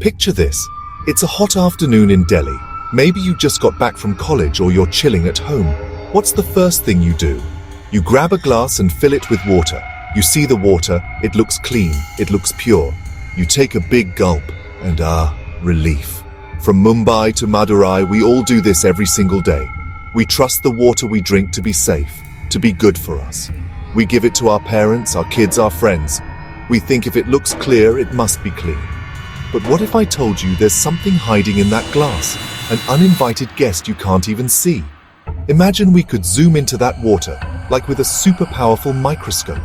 Picture this. It's a hot afternoon in Delhi. Maybe you just got back from college or you're chilling at home. What's the first thing you do? You grab a glass and fill it with water. You see the water, it looks clean, it looks pure. You take a big gulp and relief. From Mumbai to Madurai, we all do this every single day. We trust the water we drink to be safe, to be good for us. We give it to our parents, our kids, our friends. We think if it looks clear, it must be clean. But what if I told you there's something hiding in that glass, an uninvited guest you can't even see? Imagine we could zoom into that water, like with a super powerful microscope.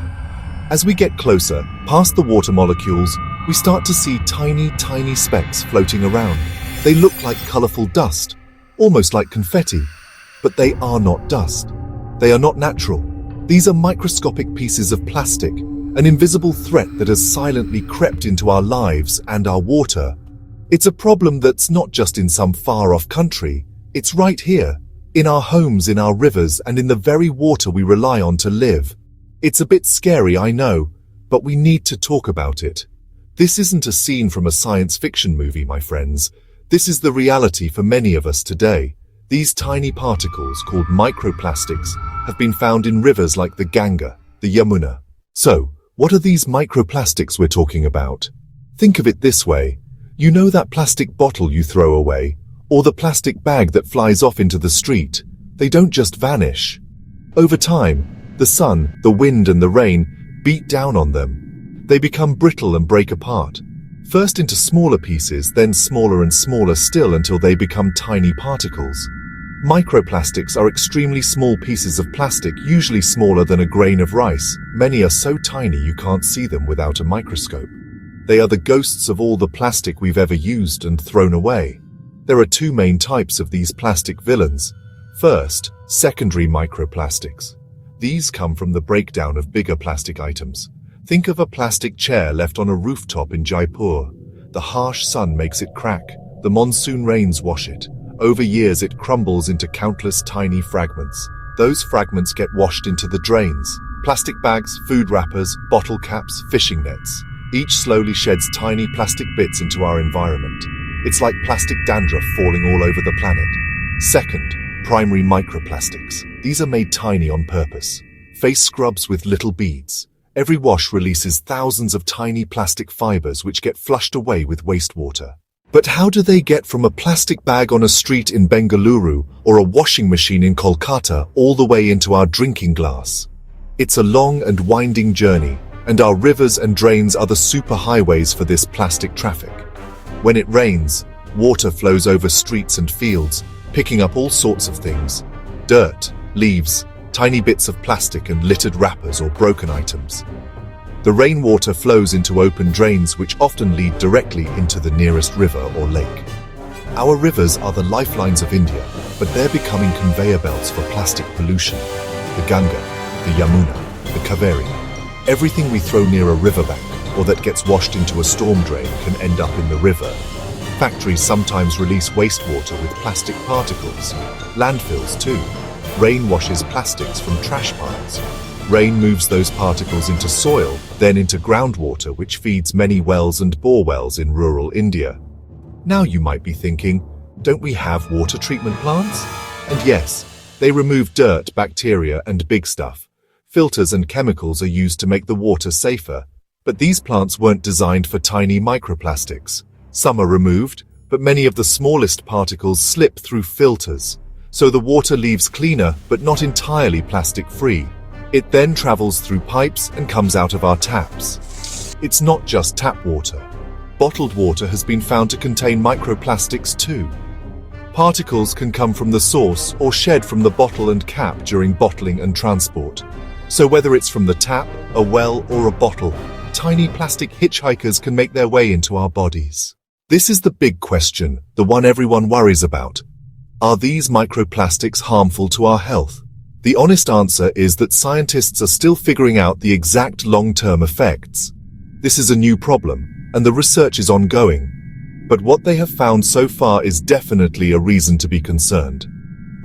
As we get closer, past the water molecules, we start to see tiny, tiny specks floating around. They look like colorful dust, almost like confetti. But they are not dust. They are not natural. These are microscopic pieces of plastic, an invisible threat that has silently crept into our lives and our water. It's a problem that's not just in some far-off country. It's right here, in our homes, in our rivers, and in the very water we rely on to live. It's a bit scary, I know, but we need to talk about it. This isn't a scene from a science fiction movie, my friends. This is the reality for many of us today. These tiny particles, called microplastics, have been found in rivers like the Ganga, the Yamuna. So, what are these microplastics we're talking about? Think of it this way. You know that plastic bottle you throw away, or the plastic bag that flies off into the street? They don't just vanish. Over time, the sun, the wind, and the rain beat down on them. They become brittle and break apart. First into smaller pieces, then smaller and smaller still until they become tiny particles. Microplastics are extremely small pieces of plastic, usually smaller than a grain of rice. Many are so tiny you can't see them without a microscope. They are the ghosts of all the plastic we've ever used and thrown away. There are two main types of these plastic villains. First, secondary microplastics. These come from the breakdown of bigger plastic items. Think of a plastic chair left on a rooftop in Jaipur. The harsh sun makes it crack. The monsoon rains wash it. Over years it crumbles into countless tiny fragments. Those fragments get washed into the drains. Plastic bags, food wrappers, bottle caps, fishing nets. Each slowly sheds tiny plastic bits into our environment. It's like plastic dandruff falling all over the planet. Second, primary microplastics. These are made tiny on purpose. Face scrubs with little beads. Every wash releases thousands of tiny plastic fibers which get flushed away with wastewater. But how do they get from a plastic bag on a street in Bengaluru or a washing machine in Kolkata all the way into our drinking glass? It's a long and winding journey, and our rivers and drains are the superhighways for this plastic traffic. When it rains, water flows over streets and fields, picking up all sorts of things: dirt, leaves, tiny bits of plastic and littered wrappers or broken items. The rainwater flows into open drains which often lead directly into the nearest river or lake. Our rivers are the lifelines of India, but they're becoming conveyor belts for plastic pollution. The Ganga, the Yamuna, the Kaveri. Everything we throw near a riverbank or that gets washed into a storm drain can end up in the river. Factories sometimes release wastewater with plastic particles. Landfills too. Rain washes plastics from trash piles. Rain moves those particles into soil, then into groundwater, which feeds many wells and bore wells in rural India. Now you might be thinking, don't we have water treatment plants? And yes, they remove dirt, bacteria, and big stuff. Filters and chemicals are used to make the water safer. But these plants weren't designed for tiny microplastics. Some are removed, but many of the smallest particles slip through filters. So the water leaves cleaner, but not entirely plastic-free. It then travels through pipes and comes out of our taps. It's not just tap water. Bottled water has been found to contain microplastics too. Particles can come from the source or shed from the bottle and cap during bottling and transport. So whether it's from the tap, a well, or a bottle, tiny plastic hitchhikers can make their way into our bodies. This is the big question, the one everyone worries about. Are these microplastics harmful to our health? The honest answer is that scientists are still figuring out the exact long-term effects. This is a new problem, and the research is ongoing. But what they have found so far is definitely a reason to be concerned.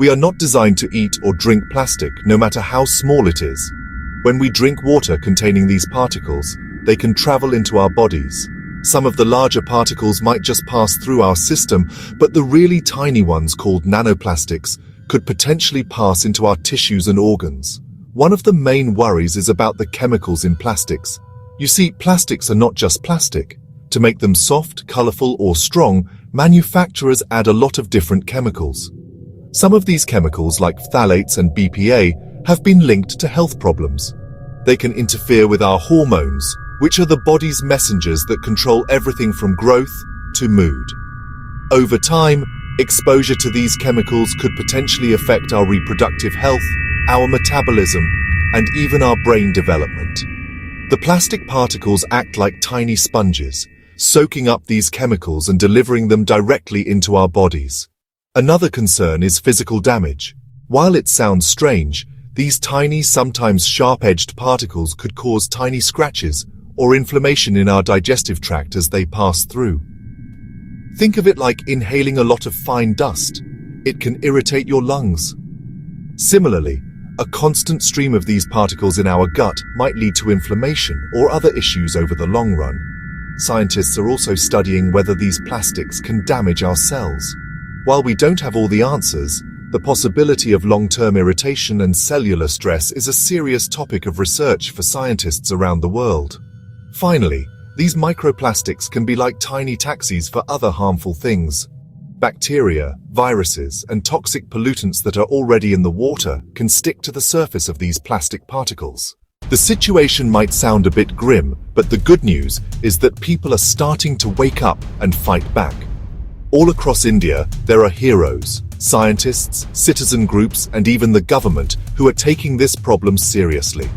We are not designed to eat or drink plastic, no matter how small it is. When we drink water containing these particles, they can travel into our bodies. Some of the larger particles might just pass through our system, but the really tiny ones, called nanoplastics, could potentially pass into our tissues and organs. One of the main worries is about the chemicals in plastics. You see, plastics are not just plastic. To make them soft, colorful, or strong, manufacturers add a lot of different chemicals. Some of these chemicals, like phthalates and BPA, have been linked to health problems. They can interfere with our hormones, which are the body's messengers that control everything from growth to mood. Over time, exposure to these chemicals could potentially affect our reproductive health, our metabolism, and even our brain development. The plastic particles act like tiny sponges, soaking up these chemicals and delivering them directly into our bodies. Another concern is physical damage. While it sounds strange, these tiny, sometimes sharp-edged particles could cause tiny scratches or inflammation in our digestive tract as they pass through. Think of it like inhaling a lot of fine dust. It can irritate your lungs. Similarly, a constant stream of these particles in our gut might lead to inflammation or other issues over the long run. Scientists are also studying whether these plastics can damage our cells. While we don't have all the answers, the possibility of long-term irritation and cellular stress is a serious topic of research for scientists around the world. Finally, these microplastics can be like tiny taxis for other harmful things. Bacteria, viruses, and toxic pollutants that are already in the water can stick to the surface of these plastic particles. The situation might sound a bit grim, but the good news is that people are starting to wake up and fight back. All across India, there are heroes, scientists, citizen groups, and even the government who are taking this problem seriously.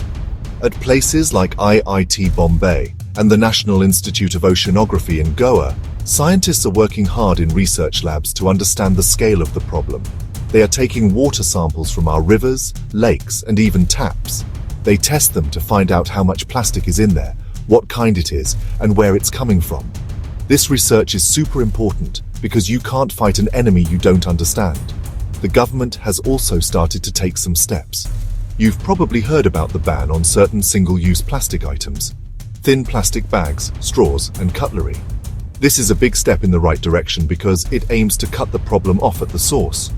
At places like IIT Bombay and the National Institute of Oceanography in Goa, scientists are working hard in research labs to understand the scale of the problem. They are taking water samples from our rivers, lakes, and even taps. They test them to find out how much plastic is in there, what kind it is, and where it's coming from. This research is super important because you can't fight an enemy you don't understand. The government has also started to take some steps. You've probably heard about the ban on certain single-use plastic items: thin plastic bags, straws, and cutlery. This is a big step in the right direction because it aims to cut the problem off at the source.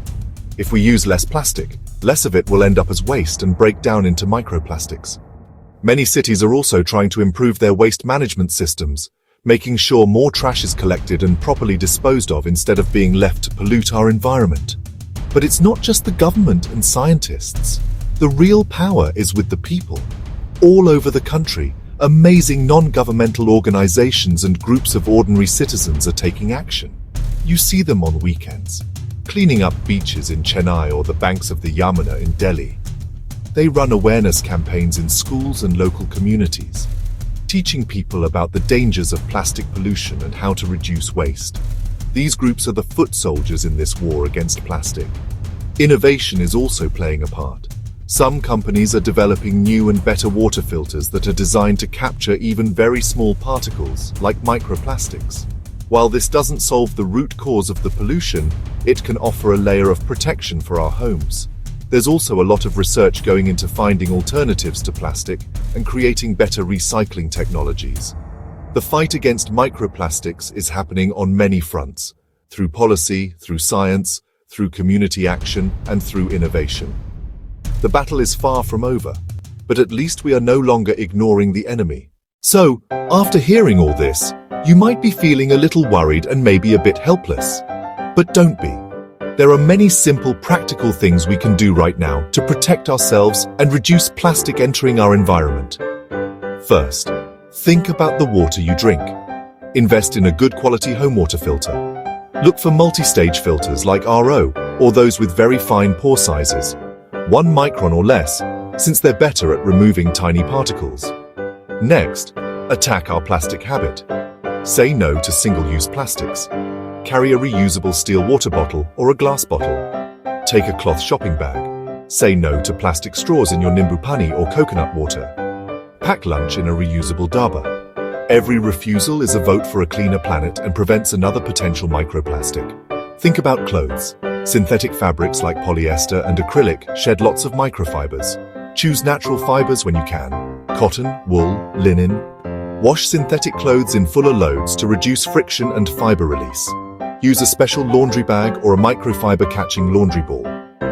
If we use less plastic, less of it will end up as waste and break down into microplastics. Many cities are also trying to improve their waste management systems, making sure more trash is collected and properly disposed of instead of being left to pollute our environment. But it's not just the government and scientists. The real power is with the people. All over the country, amazing non-governmental organizations and groups of ordinary citizens are taking action. You see them on weekends, cleaning up beaches in Chennai or the banks of the Yamuna in Delhi. They run awareness campaigns in schools and local communities, teaching people about the dangers of plastic pollution and how to reduce waste. These groups are the foot soldiers in this war against plastic. Innovation is also playing a part. Some companies are developing new and better water filters that are designed to capture even very small particles, like microplastics. While this doesn't solve the root cause of the pollution, it can offer a layer of protection for our homes. There's also a lot of research going into finding alternatives to plastic and creating better recycling technologies. The fight against microplastics is happening on many fronts, through policy, through science, through community action, and through innovation. The battle is far from over, but at least we are no longer ignoring the enemy. So, after hearing all this, you might be feeling a little worried and maybe a bit helpless. But don't be. There are many simple, practical things we can do right now to protect ourselves and reduce plastic entering our environment. First, think about the water you drink. Invest in a good quality home water filter. Look for multi-stage filters like RO or those with very fine pore sizes, 1 micron or less, since they're better at removing tiny particles. Next, attack our plastic habit. Say no to single-use plastics. Carry a reusable steel water bottle or a glass bottle. Take a cloth shopping bag. Say no to plastic straws in your nimbu pani or coconut water. Pack lunch in a reusable dabba. Every refusal is a vote for a cleaner planet and prevents another potential microplastic. Think about clothes. Synthetic fabrics like polyester and acrylic shed lots of microfibers. Choose natural fibers when you can. Cotton, wool, linen. Wash synthetic clothes in fuller loads to reduce friction and fiber release. Use a special laundry bag or a microfiber catching laundry ball.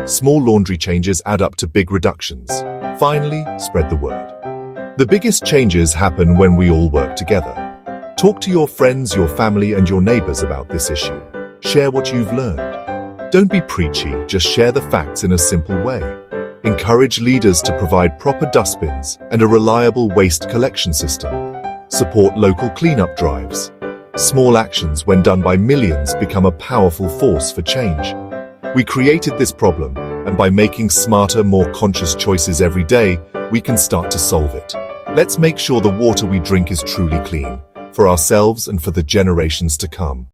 Small laundry changes add up to big reductions. Finally, spread the word. The biggest changes happen when we all work together. Talk to your friends, your family, and your neighbors about this issue. Share what you've learned. Don't be preachy, just share the facts in a simple way. Encourage leaders to provide proper dustbins and a reliable waste collection system. Support local cleanup drives. Small actions, when done by millions, become a powerful force for change. We created this problem, and by making smarter, more conscious choices every day, we can start to solve it. Let's make sure the water we drink is truly clean, for ourselves and for the generations to come.